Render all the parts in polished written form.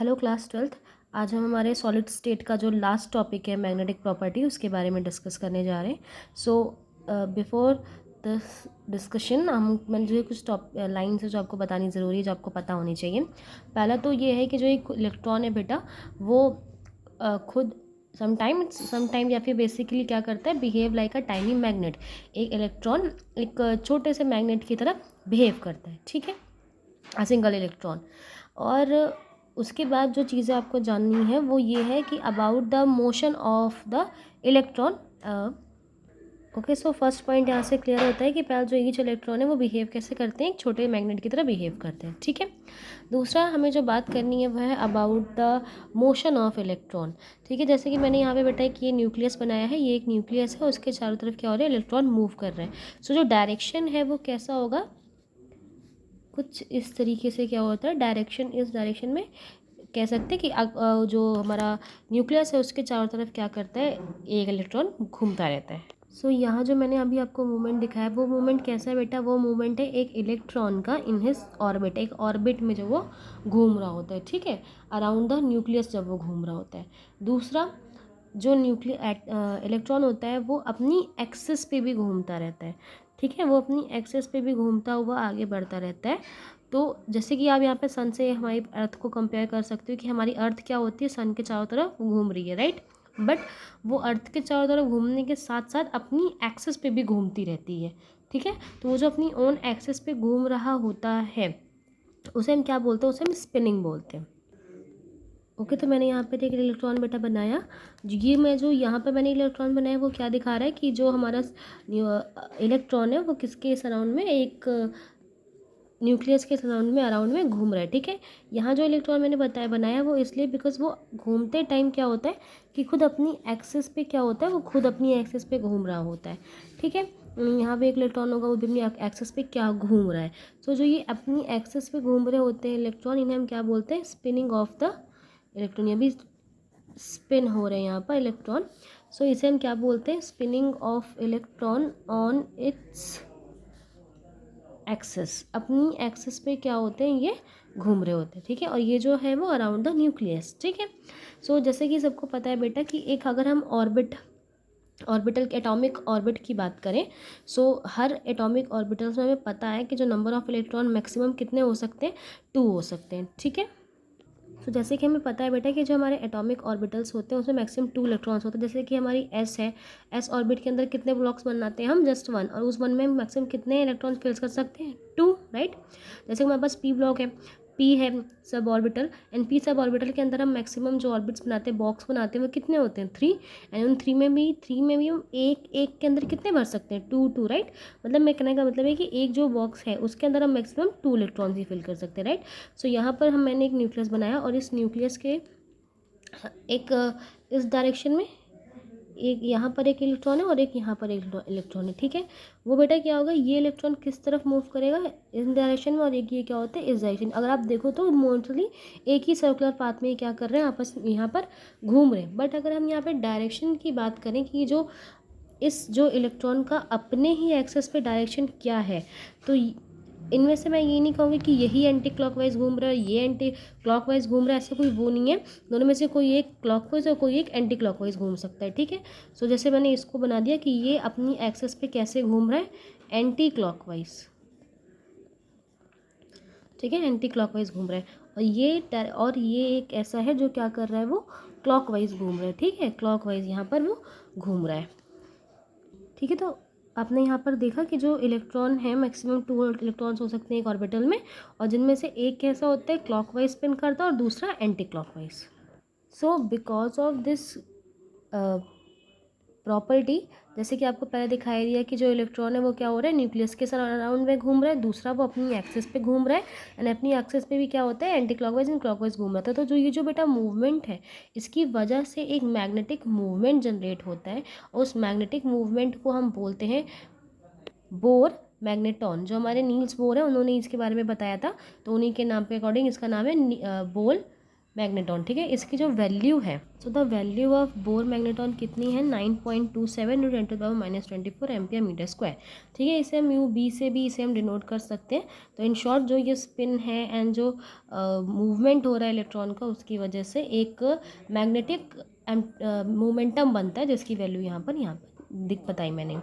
Hello class 12th। आज हम हमारे सॉलिड स्टेट का जो लास्ट टॉपिक है मैग्नेटिक प्रॉपर्टी उसके बारे में डिस्कस करने जा रहे हैं। सो बिफोर दिस डिस्कशन मैंने जो कुछ लाइन्स है जो आपको बतानी ज़रूरी है, जो आपको पता होनी चाहिए। पहला तो ये है कि जो एक इलेक्ट्रॉन है बेटा वो खुद समटाइम या फिर बेसिकली क्या करता है, behave like a tiny magnet. एक इलेक्ट्रॉन एक छोटे से मैग्नेट की तरह बिहेव करता है, ठीक है, अ सिंगल इलेक्ट्रॉन। और उसके बाद जो चीज़ें आपको जाननी है वो ये है कि about the motion of the electron. Okay, so first point यहाँ से क्लियर होता है कि पहले जो ईच इलेक्ट्रॉन है वो बिहेव कैसे करते हैं, एक छोटे मैग्नेट की तरह बिहेव करते हैं, ठीक है। दूसरा हमें जो बात करनी है वह है about the motion of electron, ठीक है। जैसे कि मैंने यहाँ पे बताया कि ये न्यूक्लियस बनाया है, ये एक न्यूक्लियस है, उसके चारों तरफ क्या हो रहा है, इलेक्ट्रॉन मूव कर रहे हैं। सो जो डायरेक्शन है वो कैसा होगा, कुछ इस तरीके से क्या होता है, डायरेक्शन, इस डायरेक्शन में कह सकते हैं कि जो हमारा न्यूक्लियस है उसके चारों तरफ क्या करता है, एक इलेक्ट्रॉन घूमता रहता है। सो यहाँ जो मैंने अभी आपको मूवमेंट दिखाया वो मूवमेंट कैसा है बेटा, वो मूवमेंट है एक इलेक्ट्रॉन का इन हिज ऑर्बिट, एक ऑर्बिट में जब वो घूम रहा होता है, ठीक है, अराउंड द न्यूक्लियस जब वो घूम रहा होता है। दूसरा, जो इलेक्ट्रॉन होता है वो अपनी एक्सिस पे भी घूमता रहता है, ठीक है, वो अपनी एक्सिस पे भी घूमता हुआ आगे बढ़ता रहता है। तो जैसे कि आप यहाँ पे सन से हमारी अर्थ को कंपेयर कर सकते हो कि हमारी अर्थ क्या होती है, सन के चारों तरफ घूम रही है, राइट। बट वो अर्थ के चारों तरफ घूमने के साथ साथ अपनी एक्सिस पे भी घूमती रहती है, ठीक है। तो वो जो अपनी ओन एक्सिस पे घूम रहा होता है उसे हम क्या बोलते हैं, उसे हम स्पिनिंग बोलते हैं। ओके, तो मैंने यहाँ पे एक इलेक्ट्रॉन बेटा बनाया। ये मैं जो यहाँ पे मैंने इलेक्ट्रॉन बनाया वो क्या दिखा रहा है कि जो हमारा इलेक्ट्रॉन है वो किसके सराउंड में, एक न्यूक्लियस के सराउंड में, अराउंड में घूम रहा है, ठीक है। यहाँ जो इलेक्ट्रॉन मैंने बनाया वो इसलिए बिकॉज वो घूमते टाइम क्या होता है कि खुद अपनी एक्सिस पे क्या होता है, वो खुद अपनी एक्सिस पे घूम रहा होता है, ठीक है। यहाँ पे एक इलेक्ट्रॉन होगा वो भी अपनी एक्सिस पे क्या घूम रहा है। सो जो ये अपनी एक्सिस पे घूम रहे होते हैं इलेक्ट्रॉन, इन्हें हम क्या बोलते हैं, स्पिनिंग ऑफ द इलेक्ट्रॉन। ये भी स्पिन हो रहे हैं यहाँ पर इलेक्ट्रॉन। सो इसे हम क्या बोलते हैं, spinning of electron on its axis. अपनी एक्सिस पे क्या होते हैं, ये घूम रहे होते हैं, ठीक है। और ये जो है वो अराउंड द न्यूक्लियस, ठीक है। सो जैसे कि सबको पता है बेटा कि एक अगर हम ऑर्बिटल एटॉमिक ऑर्बिट की बात करें, सो हर एटॉमिक ऑर्बिटल्स में हमें पता है कि जो नंबर ऑफ इलेक्ट्रॉन मैक्सिमम कितने हो सकते हैं, 2 हो सकते हैं, ठीक है। तो जैसे कि हमें पता है बेटा कि जो हमारे एटॉमिक ऑर्बिटल्स होते हैं उसमें मैक्सिमम 2 इलेक्ट्रॉन्स होते हैं। जैसे कि हमारी एस है, एस ऑर्बिट के अंदर कितने ब्लॉक्स बनाते हैं हम, जस्ट 1, और उस 1 में हम मैक्सिमम कितने इलेक्ट्रॉन्स फिल कर सकते हैं, 2, राइट। जैसे हमारे पास पी ब्लॉक है, पी है sub orbital, and P sub orbital के अंदर हम मैक्सिमम जो ऑर्बिट्स बनाते हैं, बॉक्स बनाते हैं, वो कितने होते हैं, 3। एंड उन 3 में भी हम एक एक के अंदर कितने भर सकते हैं, 2 राइट। मतलब मैं कहने का मतलब है कि एक जो बॉक्स है उसके अंदर हम मैक्सिमम 2 इलेक्ट्रॉन्स ही फिल कर सकते हैं, राइट। सो यहाँ पर मैंने एक न्यूक्लियस बनाया और इस न्यूक्लियस के एक इस डायरेक्शन में एक यहाँ पर एक इलेक्ट्रॉन है और एक यहाँ पर एक इलेक्ट्रॉन है, ठीक है। वो बेटा क्या होगा, ये इलेक्ट्रॉन किस तरफ मूव करेगा, इस डायरेक्शन में, और एक ये क्या होता है, इस डायरेक्शन। अगर आप देखो तो मोस्टली एक ही सर्कुलर पाथ में क्या कर रहे हैं, आपस यहाँ पर घूम रहे हैं। बट अगर हम यहाँ पर डायरेक्शन की बात करें कि जो इलेक्ट्रॉन का अपने ही एक्सेस पे डायरेक्शन क्या है, तो इनमें से मैं ये नहीं कहूँगी कि यही एंटी क्लॉकवाइज घूम रहा है, ये एंटी क्लॉकवाइज घूम रहा है, ऐसा कोई वो नहीं है। दोनों में से कोई एक क्लॉकवाइज और कोई एक एंटी क्लॉकवाइज घूम सकता है, ठीक है। सो जैसे मैंने इसको बना दिया कि ये अपनी एक्सेस पे कैसे घूम रहा है, एंटी क्लॉकवाइज, ठीक है, एंटी क्लॉकवाइज घूम रहा है। और ये एक ऐसा है जो क्या कर रहा है, वो क्लॉकवाइज घूम रहा है, ठीक है, क्लॉकवाइज यहाँ पर वो घूम रहा है, ठीक है। तो आपने यहाँ पर देखा कि जो इलेक्ट्रॉन है मैक्सिमम 2 इलेक्ट्रॉन्स हो सकते हैं एक ऑर्बिटल में, और जिनमें से एक कैसा होता है, क्लॉकवाइज स्पिन करता है और दूसरा anti clockwise. So because of this property, जैसे कि आपको पहले दिखाई दिया कि जो इलेक्ट्रॉन है वो क्या हो रहा है, न्यूक्लियस के अराउंड में घूम रहा है, दूसरा वो अपनी एक्सिस पे घूम रहा है, एंड अपनी एक्सिस पे भी क्या होता है, एंटी क्लॉकवाइज एंड क्लॉकवाइज घूम रहा था। तो जो ये जो बेटा मूवमेंट है, इसकी वजह से एक मैग्नेटिक मूवमेंट जनरेट होता है, और उस मैग्नेटिक मूवमेंट को हम बोलते हैं बोर मैग्नेटॉन। जो हमारे नील्स बोर है उन्होंने इसके बारे में बताया था, तो उन्हीं के नाम पे अकॉर्डिंग इसका नाम है मैग्नेटॉन, ठीक है। इसकी जो वैल्यू है, so the value of bore magneton कितनी है, 9.27 × 10⁻⁻⁴ एम्पियर मीटर स्क्वायर, ठीक है। इसे हम यू बी से भी इसे हम डिनोट कर सकते हैं। तो इन शॉर्ट जो ये स्पिन है एंड जो मूवमेंट हो रहा है इलेक्ट्रॉन का, उसकी वजह से एक मैग्नेटिक मोमेंटम बनता है, जिसकी वैल्यू यहाँ पर बताई मैंने,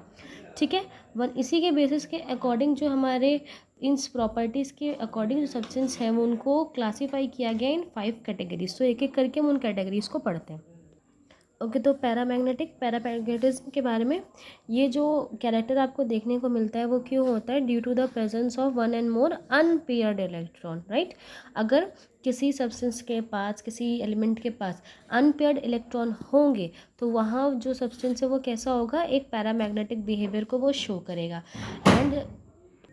ठीक है। वन इसी के बेसिस के अकॉर्डिंग जो हमारे इन प्रॉपर्टीज़ के अकॉर्डिंग जो सब्सटेंस है वो उनको क्लासीफाई किया गया इन 5 कैटेगरीज। तो एक एक करके हम उन कैटेगरीज को पढ़ते हैं। ओके, तो पैरामैग्नेटिज्म के बारे में, ये जो कैरेक्टर आपको देखने को मिलता है वो क्यों होता है, due to the presence of one and more unpaired electron, right. अगर किसी सब्सटेंस के पास, किसी एलिमेंट के पास अनपेयर्ड इलेक्ट्रॉन होंगे तो वहाँ जो सब्सटेंस है वो कैसा होगा, एक पैरामैग्नेटिक बिहेवियर को वो शो करेगा। एंड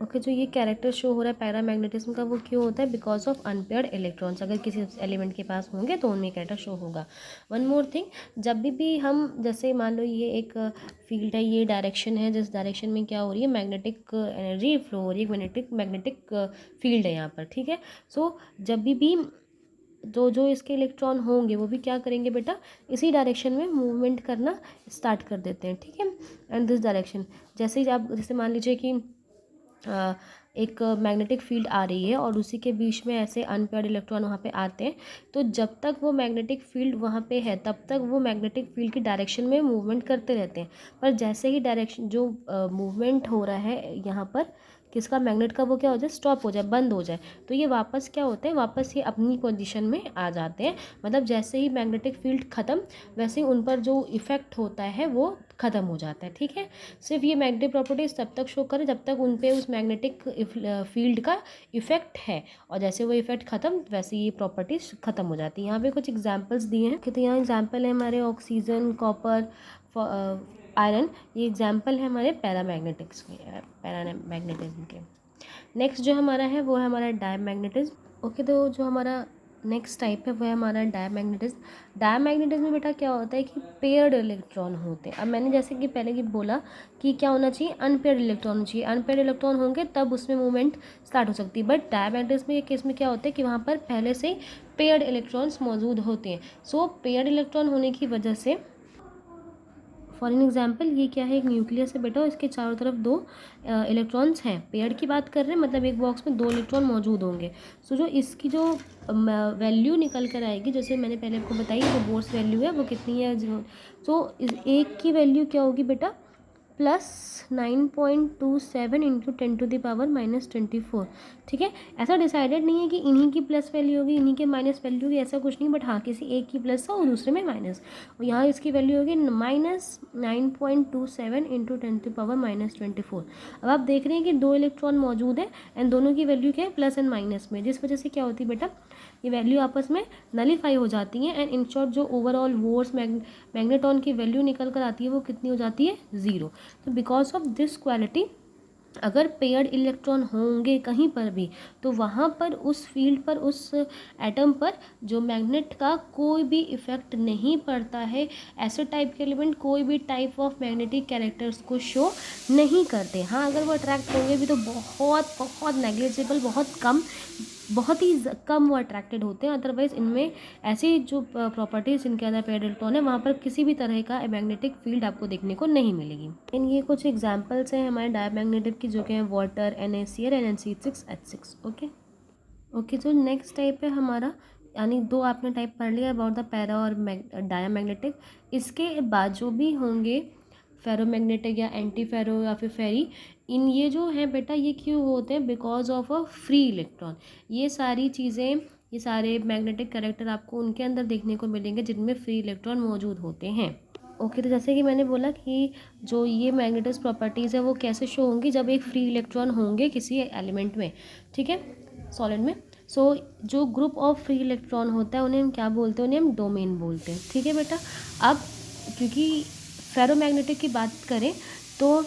ओके, जो ये कैरेक्टर शो हो रहा है पैरामैग्नेटिज्म का, वो क्यों होता है, बिकॉज ऑफ अनपेयर्ड इलेक्ट्रॉन्स। अगर किसी एलिमेंट के पास होंगे तो उनमें कैरेक्टर शो होगा। वन मोर थिंग, जब भी हम, जैसे मान लो ये एक फील्ड है, ये डायरेक्शन है, जिस डायरेक्शन में क्या हो रही है, मैग्नेटिक एनर्जी फ्लो हो रही है, मैग्नेटिक फील्ड है यहाँ पर, ठीक है। सो जब भी जो इसके इलेक्ट्रॉन होंगे वो भी क्या करेंगे बेटा, इसी डायरेक्शन में मूवमेंट करना स्टार्ट कर देते हैं, ठीक है। एंड दिस डायरेक्शन, जैसे ही आप, जैसे मान लीजिए कि एक मैग्नेटिक फील्ड आ रही है और उसी के बीच में ऐसे अनपेयर्ड इलेक्ट्रॉन वहाँ पे आते हैं, तो जब तक वो मैग्नेटिक फील्ड वहाँ पे है तब तक वो मैग्नेटिक फील्ड की डायरेक्शन में मूवमेंट करते रहते हैं। पर जैसे ही डायरेक्शन जो मूवमेंट हो रहा है यहाँ पर किसका, मैग्नेट का, वो क्या हो जाए, स्टॉप हो जाए, बंद हो जाए, तो ये वापस क्या होते हैं, वापस ये अपनी पोजीशन में आ जाते हैं। मतलब जैसे ही मैग्नेटिक फील्ड ख़त्म, वैसे ही उन पर जो इफ़ेक्ट होता है वो ख़त्म हो जाता है, ठीक है। सिर्फ ये मैग्नेटिक प्रॉपर्टीज तब तक शो करें जब तक उन पे उस मैग्नेटिक फील्ड का इफेक्ट है, और जैसे वो इफेक्ट ख़त्म वैसे ये प्रॉपर्टीज ख़त्म हो जाती है। यहाँ पे कुछ एग्जांपल्स दिए हैं कि, तो यहाँ एग्जांपल है हमारे ऑक्सीजन, कॉपर, आयरन, ये एग्जांपल है हमारे पैरामैग्नेटिज्म के। नेक्स्ट जो हमारा है वो है हमारा डायमैग्नेटिज्म। ओके, तो जो हमारा नेक्स्ट टाइप है वो है हमारा डायमैग्नेटिज्म। डायमैग्नेटिज्म में बेटा क्या होता है कि पेयर्ड इलेक्ट्रॉन होते हैं। अब मैंने जैसे कि पहले की बोला कि क्या होना चाहिए, अनपेयर्ड इलेक्ट्रॉन होना चाहिए। अनपेयर्ड इलेक्ट्रॉन होंगे तब उसमें मूवमेंट स्टार्ट हो सकती है। बट डायमैग्नेटिज्म में केस में क्या होता है कि वहाँ पर पहले से ही पेयर्ड इलेक्ट्रॉन्स मौजूद होते हैं। सो पेयर्ड इलेक्ट्रॉन होने की वजह से, फॉर एन एग्जाम्पल, ये क्या है, एक न्यूक्लियस है बेटा, इसके चारों तरफ दो इलेक्ट्रॉन्स हैं। पेयर की बात कर रहे हैं, मतलब एक बॉक्स में 2 इलेक्ट्रॉन मौजूद होंगे। सो जो इसकी जो वैल्यू निकल कर आएगी, जैसे मैंने पहले आपको बताई, जो बोर्स वैल्यू है वो कितनी है, सो एक की वैल्यू क्या होगी बेटा, +9.27 × 10⁻⁻24, ठीक है। ऐसा डिसाइडेड नहीं है कि इन्हीं की प्लस वैल्यू होगी, इन्हीं के माइनस वैल्यू होगी, ऐसा कुछ नहीं। बट हाँ, किसी एक की प्लस है और दूसरे में माइनस, और यहाँ इसकी वैल्यू होगी -9.27 × 10⁻⁻24। अब आप देख रहे हैं कि 2 इलेक्ट्रॉन मौजूद है एंड दोनों की वैल्यू क्या है, प्लस एंड माइनस में, जिस वजह से क्या होती है बेटा, ये वैल्यू आपस में नलीफाई हो जाती है। एंड इन शॉर्ट जो ओवरऑल वोर्स मैग्नेटॉन की वैल्यू निकल कर आती है वो कितनी हो जाती है, 0। तो बिकॉज ऑफ दिस क्वालिटी, अगर पेयर्ड इलेक्ट्रॉन होंगे कहीं पर भी तो वहाँ पर उस फील्ड पर, उस एटम पर जो मैग्नेट का कोई भी इफेक्ट नहीं पड़ता है। ऐसे टाइप के एलिमेंट कोई भी टाइप ऑफ मैग्नेटिक कैरेक्टर्स को शो नहीं करते। हाँ, अगर वो अट्रैक्ट होंगे भी तो बहुत बहुत नेग्लिजिबल, बहुत ही कम वो अट्रैक्टेड होते हैं। अदरवाइज इनमें ऐसी जो प्रॉपर्टीज़ इनके अंदर पेयर्ड इलेक्ट्रॉन है, वहाँ पर किसी भी तरह का मैग्नेटिक फील्ड आपको देखने को नहीं मिलेगी। इन ये कुछ एग्जांपल्स हैं हमारे डायमैग्नेटिक की, जो कि हैं वाटर, NaCl, NnC6H6। ओके, तो नेक्स्ट टाइप है हमारा, यानी 2 आपने टाइप पढ़ लिया अबाउट द पैरा और डायमैग्नेटिक। इसके बाद जो भी होंगे फेरोमैग्नेटिक या एंटी फेरो या फिर फेरी, इन ये जो है बेटा, ये क्यों होते हैं, because of a free electron. ये सारी चीज़ें, ये सारे मैग्नेटिक कैरेक्टर आपको उनके अंदर देखने को मिलेंगे जिनमें फ्री इलेक्ट्रॉन मौजूद होते हैं। ओके, तो जैसे कि मैंने बोला कि जो ये मैग्नेटिक प्रॉपर्टीज़ है वो कैसे शो होंगी, जब एक फ्री इलेक्ट्रॉन होंगे किसी एलिमेंट में, ठीक है, सॉलिड में। सो जो ग्रुप ऑफ फ्री इलेक्ट्रॉन होता है उन्हें हम क्या बोलते हैं, उन्हें हम डोमेन बोलते हैं, ठीक है बेटा। अब क्योंकि फेरोमैग्नेटिक की बात करें तो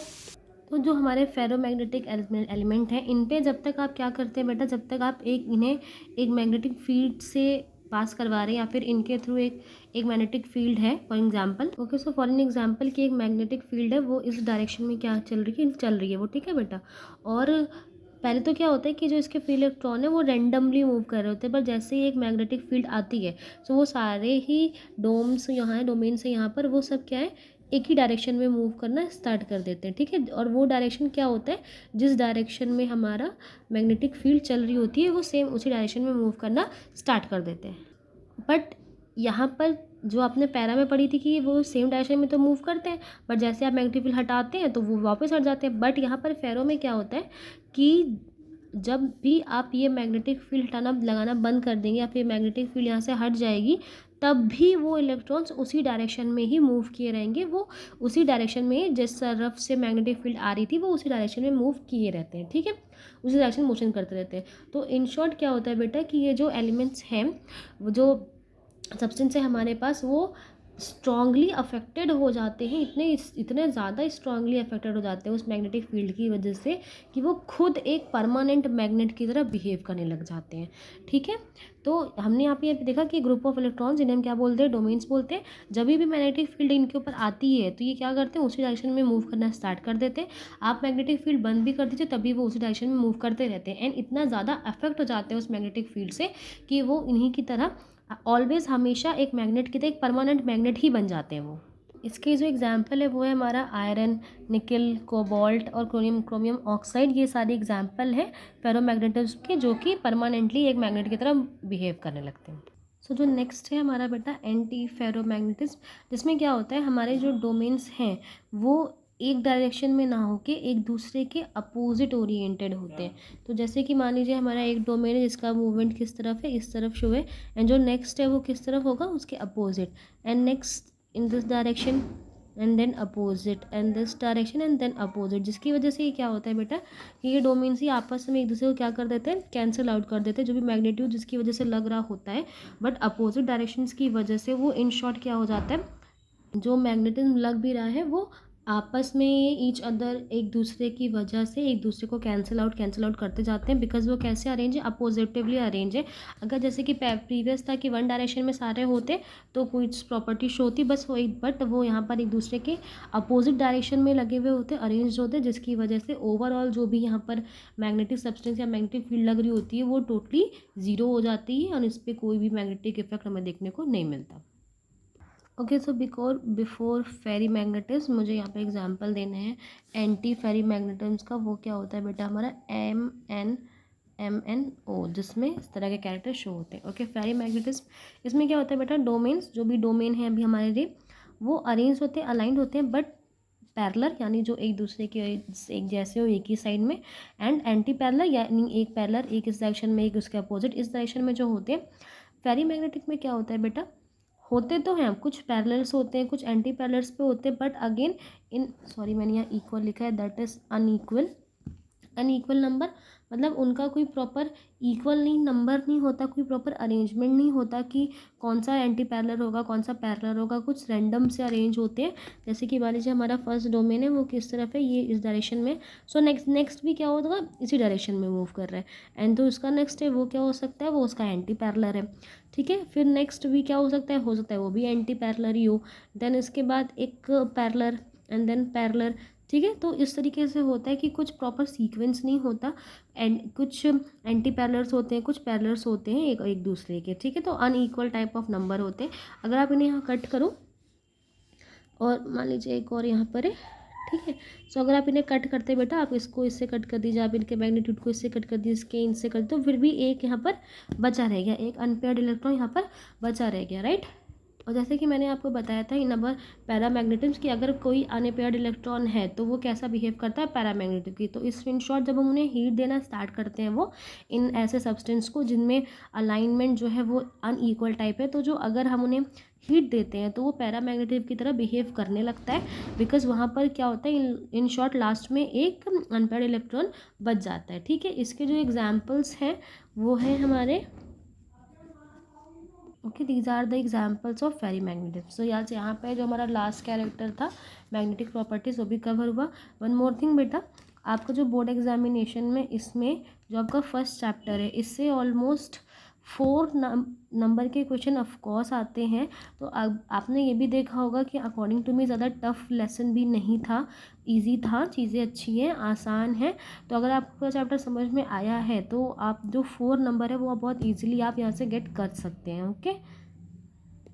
जो हमारे फेरोमैग्नेटिक एलिमेंट हैं, इन पे जब तक आप क्या करते हैं बेटा, जब तक आप इन्हें एक मैग्नेटिक फील्ड से पास करवा रहे हैं या फिर इनके थ्रू एक मैग्नेटिक फील्ड है, for example. Okay, so for an example कि एक मैग्नेटिक फील्ड है, वो इस डायरेक्शन में क्या चल रही है वो, ठीक है बेटा। और पहले तो क्या होता है कि जो इसके फ्री इलेक्ट्रॉन है वो रैंडमली मूव कर रहे होते हैं, पर जैसे ही एक मैग्नेटिक फील्ड आती है तो वो सारे ही डोम्स यहाँ है, डोमेन से यहाँ पर वो सब क्या है, एक ही डायरेक्शन में मूव करना स्टार्ट कर देते हैं, ठीक है। और वो डायरेक्शन क्या होता है, जिस डायरेक्शन में हमारा मैग्नेटिक फील्ड चल रही होती है वो सेम उसी डायरेक्शन में मूव करना स्टार्ट कर देते हैं। बट यहाँ पर जो आपने पैरा में पढ़ी थी कि वो सेम डायरेक्शन में तो मूव करते हैं, बट जैसे आप मैग्नेटिक फील्ड हटाते हैं तो वो वापस हट जाते हैं। बट यहाँ पर फेरो में क्या होता है कि जब भी आप ये मैग्नेटिक फील्ड हटाना लगाना बंद कर देंगे या फिर मैग्नेटिक फील्ड यहाँ से हट जाएगी, तब भी वो इलेक्ट्रॉन्स उसी डायरेक्शन में ही मूव किए रहेंगे, वो उसी डायरेक्शन में जिस तरफ से मैग्नेटिक फील्ड आ रही थी वो उसी डायरेक्शन में मूव किए रहते हैं, ठीक है, उसी डायरेक्शन मोशन करते रहते हैं। तो इन शॉर्ट क्या होता है बेटा कि ये जो एलिमेंट्स हैं, वो जो सब्सटेंस है हमारे पास, वो स्ट्रांगली अफेक्टेड हो जाते हैं, इतने ज़्यादा स्ट्रांगली अफेक्टेड हो जाते हैं उस मैग्नेटिक फील्ड की वजह से कि वो खुद एक परमानेंट मैग्नेट की तरह बिहेव करने लग जाते हैं, ठीक है। तो हमने यहाँ पे देखा कि ग्रुप ऑफ इलेक्ट्रॉन्स, जिन्हें हम क्या बोलते हैं, डोमेन्स बोलते हैं। जब भी मैग्नेटिक फील्ड इनके ऊपर आती है तो ये क्या करते हैं, उसी डायरेक्शन में मूव करना स्टार्ट कर देते हैं। आप मैग्नेटिक फील्ड बंद भी कर दीजिए तभी वो उसी डायरेक्शन में मूव करते रहते हैं, एंड इतना ज़्यादा अफेक्ट हो जाते हैं उस मैग्नेटिक फील्ड से कि वो इन्हीं की तरह ऑलवेज हमेशा एक मैग्नेट की तरह एक परमानेंट मैग्नेट ही बन जाते हैं वो। इसके जो एग्जाम्पल है वो है हमारा आयरन, निकल, कोबाल्ट और क्रोमियम ऑक्साइड, ये सारे एग्जाम्पल हैं फेरोमैग्नेटिज्म के जो कि परमानेंटली एक मैग्नेट की तरह बिहेव करने लगते हैं। सो जो नेक्स्ट है हमारा बेटा एंटी फेरोमैग्नेटिज्म, जिसमें क्या होता है, हमारे जो डोमेन्स हैं वो एक डायरेक्शन में ना होके एक दूसरे के अपोजिट ओरिएंटेड होते हैं। तो जैसे कि मान लीजिए हमारा एक डोमेन है जिसका मूवमेंट किस तरफ है, इस तरफ शो है, एंड जो नेक्स्ट है वो किस तरफ होगा, उसके opposite, and next in this direction and then opposite, and this direction and then opposite, जिसकी वजह से ये क्या होता है बेटा कि ये डोमेन्स ही आपस में एक दूसरे को क्या कर देते हैं, कैंसिल आउट कर देते हैं, जो भी मैग्नीट्यूड जिसकी वजह से लग रहा होता है, बट अपोजिट डायरेक्शंस की वजह से वो इन शॉर्ट क्या हो जाता है, जो मैग्नेटिज्म लग भी रहा है वो आपस में ये ईच अदर एक दूसरे की वजह से एक दूसरे को कैंसिल आउट करते जाते हैं, बिकॉज वो कैसे अरेंज है, अपोजिटिवली अरेंज है। अगर जैसे कि प्रीवियस था कि वन डायरेक्शन में सारे होते तो कोई प्रॉपर्टी शो होती बस वो एक, बट वो यहाँ पर एक दूसरे के अपोजिट डायरेक्शन में लगे हुए होते, अरेंज होते, जिसकी वजह से ओवरऑल जो भी यहाँ पर मैग्नेटिक सब्सटेंस या मैग्नेटिक फील्ड लग रही होती है वो टोटली ज़ीरो हो जाती है और इस पर कोई भी मैग्नेटिक इफेक्ट हमें देखने को नहीं मिलता। ओके, सो बिफोर फेरी मैग्नेटिज्म मुझे यहाँ पे एग्जांपल देने हैं एंटी फेरी मैग्नेटिज्म का। वो क्या होता है बेटा हमारा MnO, जिसमें इस तरह के कैरेक्टर शो होते हैं। ओके, फेरी मैग्नेटिज्म, इसमें क्या होता है बेटा, डोमेन्स, जो भी डोमेन है अभी हमारे लिए, वो अरेंज होते हैं, अलाइंड होते हैं, बट पैरेलल, यानी जो एक दूसरे के एक जैसे हो एक ही साइड में, एंड एंटी पैरेलल, यानी एक पैरेलल एक इस डायरेक्शन में एक उसके अपोजिट इस डायरेक्शन में जो होते हैं। फेरी मैग्नेटिक में क्या होता है बेटा, होते तो हैं कुछ पैरेलल्स होते हैं, कुछ एंटी पैरेलल्स पे होते हैं, बट अगेन इन सॉरी मैंने यहाँ इक्वल लिखा है, दैट इज़ अनइक्वल नंबर, मतलब उनका कोई प्रॉपर इक्वल नहीं नंबर नहीं होता, कोई प्रॉपर अरेंजमेंट नहीं होता कि कौन सा एंटी पैरेलल होगा कौन सा पैरेलल होगा, कुछ रैंडम से अरेंज होते हैं। जैसे कि मान लीजिए हमारा फर्स्ट डोमेन है वो किस तरफ है, ये इस डायरेक्शन में, सो नेक्स्ट भी क्या होगा, इसी डायरेक्शन में मूव कर रहा है, एंड तो उसका नेक्स्ट है वो क्या हो सकता है, वो उसका एंटी पैरेलल है, ठीक है। फिर नेक्स्ट भी क्या हो सकता है वो भी एंटी पैरेलल ही हो, देन इसके बाद एक पैरेलल एंड देन पैरेलल, ठीक है। तो इस तरीके से होता है कि कुछ प्रॉपर सीक्वेंस नहीं होता, एंड कुछ एंटी पैरेलल्स होते हैं, कुछ पैरेलल्स होते हैं एक दूसरे के, ठीक है। तो अनइक्वल टाइप ऑफ नंबर होते हैं। अगर आप इन्हें यहाँ कट करो और मान लीजिए एक और यहाँ पर है, ठीक है। सो अगर आप इन्हें कट करते बेटा, आप इसको इससे कट कर दीजिए, आप इनके मैग्नीट्यूड को इससे कट कर दीजिए, इसके इनसे कट, तो फिर भी एक यहाँ पर बचा रह गया, एक अनपेयर्ड इलेक्ट्रॉन यहाँ पर बचा रह गया, राइट। और जैसे कि मैंने आपको बताया था इन अवर पैरामैग्नेटिज्म कि अगर कोई अनपेयर्ड इलेक्ट्रॉन है तो वो कैसा बिहेव करता है पैरामैग्नेटिक की। तो इस इन शॉर्ट जब हम उन्हें हीट देना स्टार्ट करते हैं वो इन ऐसे सब्सटेंस को जिनमें अलाइनमेंट जो है वो अनइक्वल टाइप है, तो जो अगर हम उन्हें हीट देते हैं तो वो पैरामैग्नेटिक की तरह बिहेव करने लगता है, बिकॉज वहाँ पर क्या होता है, इन शॉर्ट लास्ट में एक अनपेयर्ड इलेक्ट्रॉन बच जाता है, ठीक है। इसके जो एग्जाम्पल्स हैं वो हैं हमारे, okay, these are the examples of ferrimagnetism. So यहाँ पे जो हमारा लास्ट कैरेक्टर था मैग्नेटिक प्रॉपर्टीज वो भी कवर हुआ। वन मोर थिंग बेटा, आपका जो बोर्ड एग्जामिनेशन में इसमें जो आपका फर्स्ट चैप्टर है इससे ऑलमोस्ट 4 नंबर के क्वेश्चन ऑफ कोर्स आते हैं। तो अब आपने ये भी देखा होगा कि अकॉर्डिंग टू मी ज़्यादा टफ लेसन भी नहीं था, इजी था, चीज़ें अच्छी हैं, आसान है। तो अगर आपको चैप्टर समझ में आया है तो आप जो 4 नंबर है वो आप बहुत ईजिली आप यहाँ से गेट कर सकते हैं। ओके,